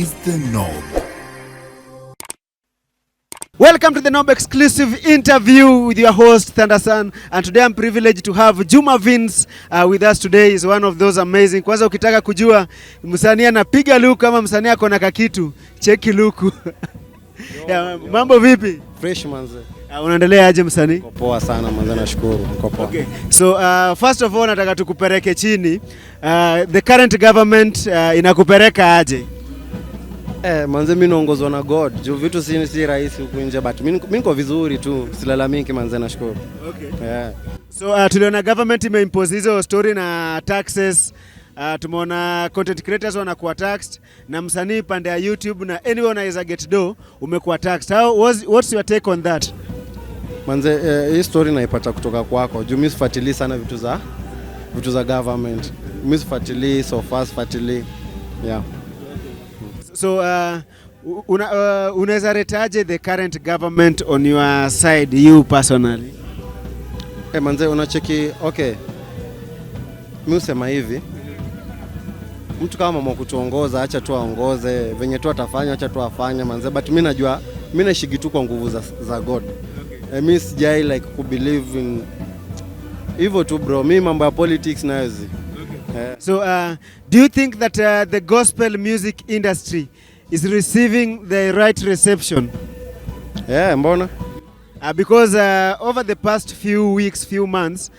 is the Knob. Welcome to the Knob exclusive interview with your host Thunderson, and today I'm privileged to have Juma with us today. Is one of those amazing. Kwanza ukitaka kujua msanii anapiga luku kama msanii ako na kakitu, cheki luku. Yeah, mambo vipi? Fresh manze. Unaendelea aje msanii? Niko poa sana manze, nashukuru. Niko poa. Okay. So first of all nataka tukupeleke chini. The current government inakupeleka aje? Manze mimi naongozwa na God. Juu vitu si rahisi huku nje, but mimi niko vizuri tu. Silalamiki manze, nashukuru. Okay. Yeah. So tuliona government imeimpose hizo story na taxes. Tumeona content creators wanakuwa taxed na msanii pande ya YouTube na anyone anaweza get do umekuwa taxed. What's your take on that? Manze hii story naipata kutoka kwako. Juu mimi sifuatilii sana vitu za government. Mimi sifuatilii so fast fuatilii. Yeah. So unaweza retaje the current government on your side, you personally? Manze unacheki, okay. Mimi usema hivi, mtu kama mama kutuongoza, acha tu aongoze, venye tu atafanya acha tu afanye manze, but mimi najua mimi nashiki tu kwa nguvu za God. Okay. Mimi sijai like ku believe in hivyo tu bro, mimi mambo ya politics na hizi. Okay. So do you think that the gospel music industry is receiving the right reception? Yeah, mbona? Because over the past few weeks, few months,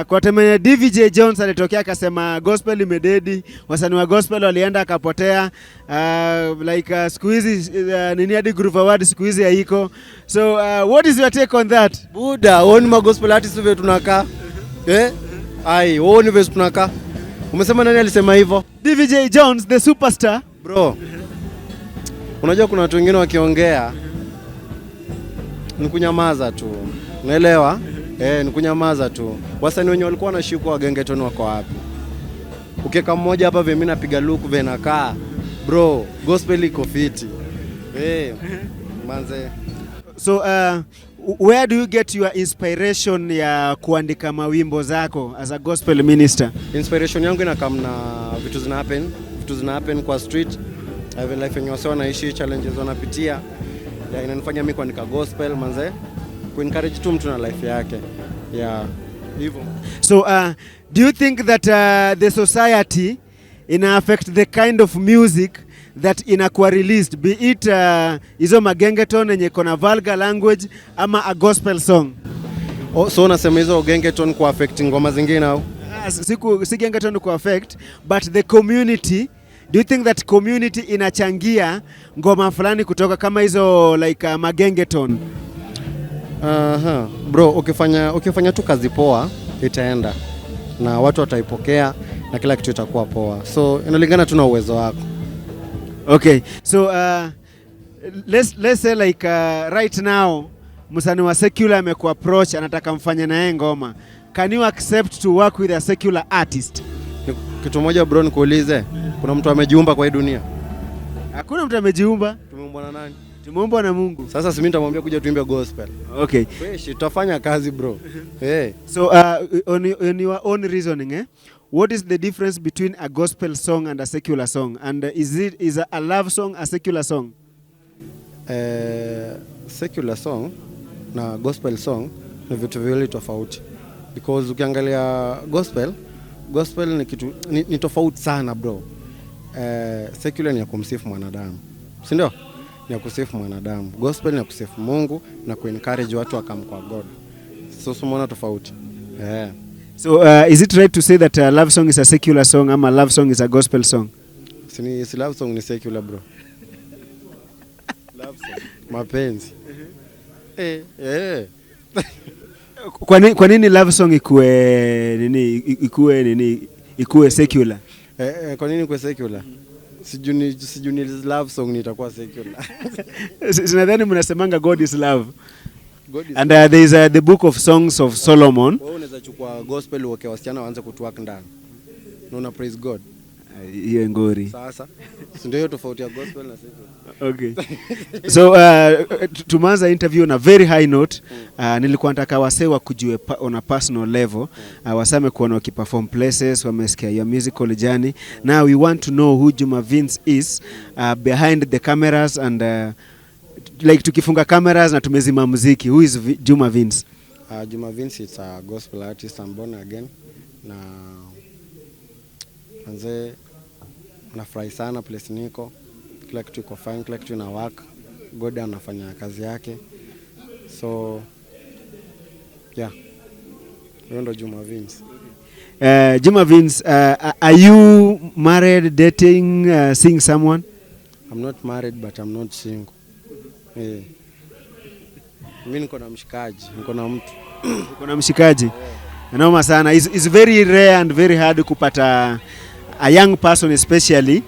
kwa temenya DJ Jones alitokea akasema gospel imededi, wasanii wa gospel walienda akapotea, like siku hizi nini hadi Groove Award siku hizi haiko. So what is your take on that? Buda, woni ma gospel artists wewe tunakaa. Ai, woni wewe tunakaa. Umesema nani alisema hivyo? DJ Jones, the superstar. Bro, unajua kuna watu wengine wakiongea ni kunyamaza tu. Unaelewa? Ni kunyamaza tu. Wasanii wenye walikuwa wanashikwa wagengetoni wako wapi? Ukeka mmoja hapa vile mimi napiga look vile nakaa. Bro, gospel iko fiti. Manze. So where do you get your inspiration ya kuandika mawimbo zako as a gospel minister? Inspiration yangu inakam na vitu zina happen kwa street. Life yenye wase wanaishi, challenges wanapitia. Yeah, inanifanya mimi kuandika gospel manze, ku-encourage tu mtu na life yake. Yeah, hivyo. So do you think that the society ina affect the kind of music that inakuwa released, be it hizo magengeton yenye kona vulgar language ama a gospel song? So unasema hizo gengeton ku affect ngoma zingine au? Si gengeton ku affect, but the community. Do you think that community inachangia ngoma fulani kutoka kama hizo like magengeton? Bro, ukifanya tu kazi poa itaenda na watu wataipokea na kila kitu itakuwa poa. So inalingana tu na uwezo wako. Okay. So let's say like right now msanii wa secular amekuwa approach anataka mfanye naye ngoma. Can you accept to work with a secular artist? Kitu moja bro nikuulize, kuna mtu amejiumba kwa hii dunia? Hakuna mtu amejiumba. Tumeumbwa na nani? Tumeumbwa na Mungu. Sasa si mimi nitamwambia kuja tuimbe gospel. Okay. Fresh, tutafanya kazi bro. So on your own reasoning, what is the difference between a gospel song and a secular song? And is a love song a secular song? Secular song na gospel song ni vitu viwili tofauti. Because ukiangalia gospel ni kitu ni tofauti sana bro. Secular ni ya kumsifu mwanadamu, si ndio? Ni ya kusifu mwanadamu. Gospel ni ya kusifu Mungu na ku-encourage watu wakam kwa God. So umeona tofauti. So is it right to say that a love song is a secular song ama love song is a gospel song? Si love song ni secular bro. Love song mapenzi. Kwa nini love song ikuwe secular? Kwa nini ikuwe secular? Sijuni love song nitakuwa secular. Sinadhani mnasemanga God is love. And there is the book of songs of Solomon. Wewe unaweza chukua gospel uweke wasichana waanze kutwerk ndani. Unaona praise God. Hiyo ngori. Sasa ndio hiyo tofauti ya gospel na secular. Okay. So tumeanza interview on a very high note. Nilikuwa nataka wasewa kujue on a personal level. Wasame kuona ukiperform places, wamesikia your musical journey. Now we want to know who Juma Vince is behind the cameras and like tukifunga cameras na tumezima muziki. Who is Juma Vince? Juma Vince is a gospel artist. I'm born again. Na anze nafurahi sana place niko. Kila kitu iko fine, kila kitu ina work. God anafanya kazi yake. So yeah. Huyo ndo Juma Vince. Juma Vince, are you married, dating, seeing someone? I'm not married but I'm not single. Yeah. Mimi niko na mshikaji, niko na mtu. Niko na mshikaji. Naoma sana. It's very rare and very hard kupata a young person especially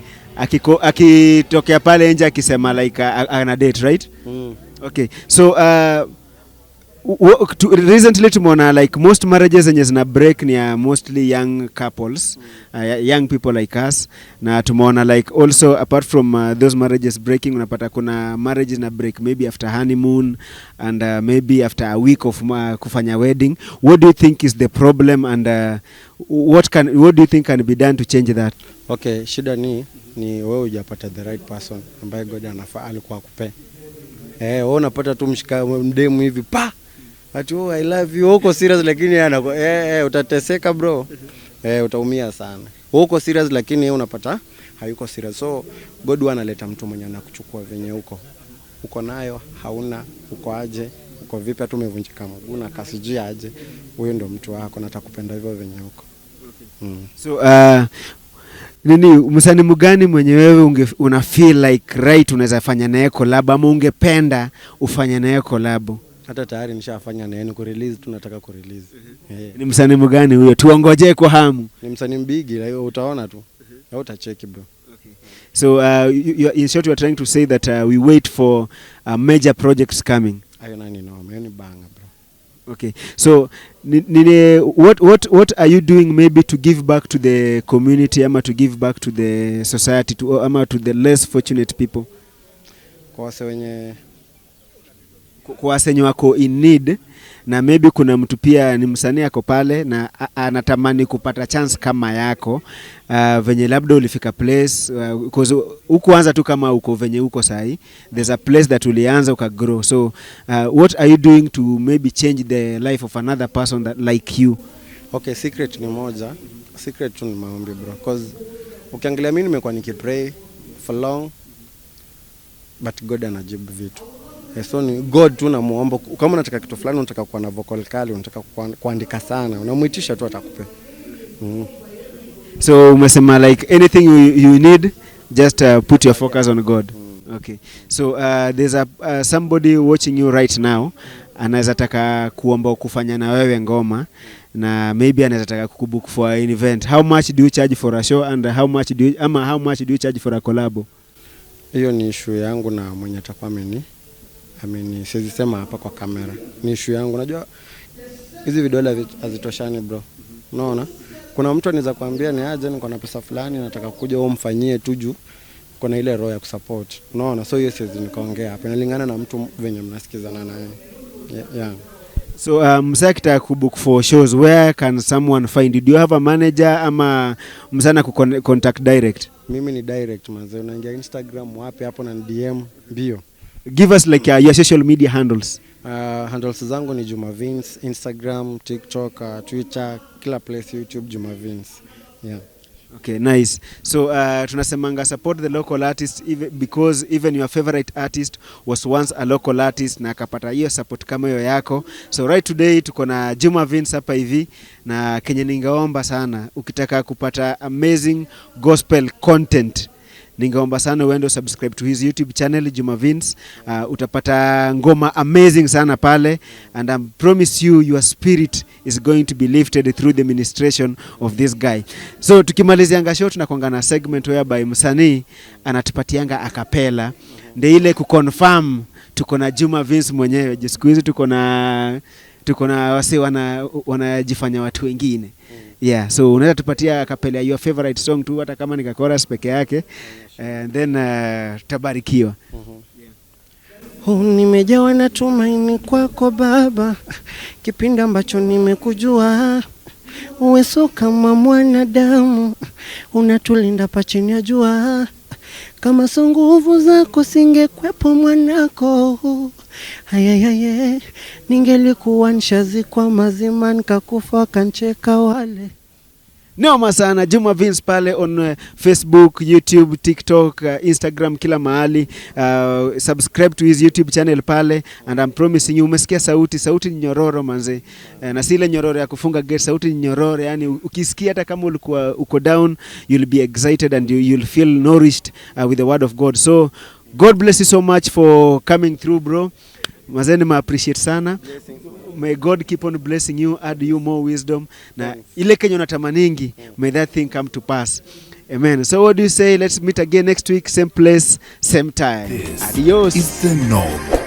akitokea pale nje akisema like ana date, right? Okay. So recently tumeona like most marriages zenye zina break ni mostly young couples, young people like us, na tumeona like also apart from those marriages breaking, unapata kuna marriages na break maybe after honeymoon and maybe after a week of kufanya wedding. What do you think is the problem and what do you think can be done to change that? Okay, shida ni wewe hujapata the right person ambaye God anafaa alikuwa akupe. Wewe unapata tu mshika mdemu hivi pa ati I love you, uko serious lakini utateseka bro. Utaumia sana. Uko serious lakini unapata hayuko serious. So God analeta mtu mwenye anakuchukua venye uko nayo, hauna, uko aje, uko vipi, hata umevunjika mguu na kasiji aje, huyo ndo mtu wako na atakupenda hivyo venye uko. So nini msanii mgani mwenye wewe una feel like right unaweza fanya naye collab ama ungependa ufanye naye collab? Hata tayari nishafanya naye, ni ku-release, tunataka ku-release. Ni msanii mgani huyo? Tuongojee kwa hamu. Ni msanii mbigi, utaona tu. Au utacheki bro. Okay. So in short you are trying to say that we wait for major projects coming. Ayo nani no, ni banga bro. Okay. So what are you doing maybe to give back to the community ama to give back to the society ama to the less fortunate people? Kwa wase wako in need, na maybe kuna mtu pia ni msanii ako pale na anatamani kupata chance kama yako, venye labda ulifika place because ukuanza tu kama uko venye uko sahi, there's a place that ulianza ukagrow. So what are you doing to maybe change the life of another person that like you? Okay, secret ni moja. Secret tu ni maombi bro, because ukiangalia mimi nimekuwa nikipray for long but God anajibu vitu. So ni God tu na muomba, kama unataka kitu fulani, unataka kuwa na vocal kali, unataka kuandika sana, unamuitisha tu atakupe. So umesema like anything you need, just put your focus on God. Okay. So there's somebody watching you right now, anaweza taka kuomba kufanya na wewe ngoma, na maybe anaweza taka kukubook for an event. How much do you charge for a show and how much do you charge for a collab? Hiyo ni issue yangu na mwenye atakuwa siwezi sema hapa kwa kamera. Ni issue yangu. Unajua hizi vidole hazitoshani bro. Unaona? Kuna mtu anaweza kuambia ni aje, niko na pesa fulani nataka kuja wewe umfanyie tu juu kuna ile roho ya kusupport. Unaona? So hiyo siwezi nikaongea hapa. Inalingana na mtu venye mnasikizana naye. Yeah. So msakita kubook for shows, where can someone find you? Do you have a manager ama msana contact direct? Mimi ni direct manze, unaingia Instagram wapi hapo na DM bio. Give us like your social media handles. Handles zangu ni Juma Vince, Instagram, TikTok, Twitter, kila place, YouTube Juma Vince. Yeah. Okay, nice. So tunasemanga support the local artist because even your favorite artist was once a local artist na akapata hiyo support kama hiyo yako. So right today tuko na Juma Vince hapa hivi, na Kenya ningeomba sana ukitaka kupata amazing gospel content, ningeomba sana uende subscribe to his YouTube channel Juma Vince. Utapata ngoma amazing sana pale, and I promise you your spirit is going to be lifted through the ministration of this guy. So tukimalizianga show tunakuanga na segment whereby msanii anatupatianga acapella, ndio ile kuconfirm tuko na Juma Vince mwenyewe. Siku hizi tuko tuko na wase wanajifanya watu wengine. Yeah, so unaweza tupatia kapela your favorite song tu hata kama ni chorus peke yake, and then tabarikiwa. Nimejawa na tumaini kwako Baba, kipindi ambacho nimekujua. Uwe so kama mwanadamu, unatulinda pa chini ya jua. Kama so nguvu zako singekwepo mwanako. Hayayaye, ningelikuwa nishazikwa mazima nikakufa kancheka wale. Noma sana. Juma Vince pale on Facebook, YouTube, TikTok, Instagram, kila mahali. Subscribe to his YouTube channel pale, and I'm promising you, umesikia sauti ni nyororo manze. Na si ile nyororo ya kufunga gate, sauti ni nyororo, yani ukisikia hata kama ulikuwa uko down, you'll be excited and you'll feel nourished with the word of God. So God bless you so much for coming through, bro. Mazeni ma appreciate sana. May God keep on blessing you, add you more wisdom. Na ile kenye unatamaningi, may that thing come to pass. Amen. So what do you say? Let's meet again next week, same place, same time. This Adios. is the Knob.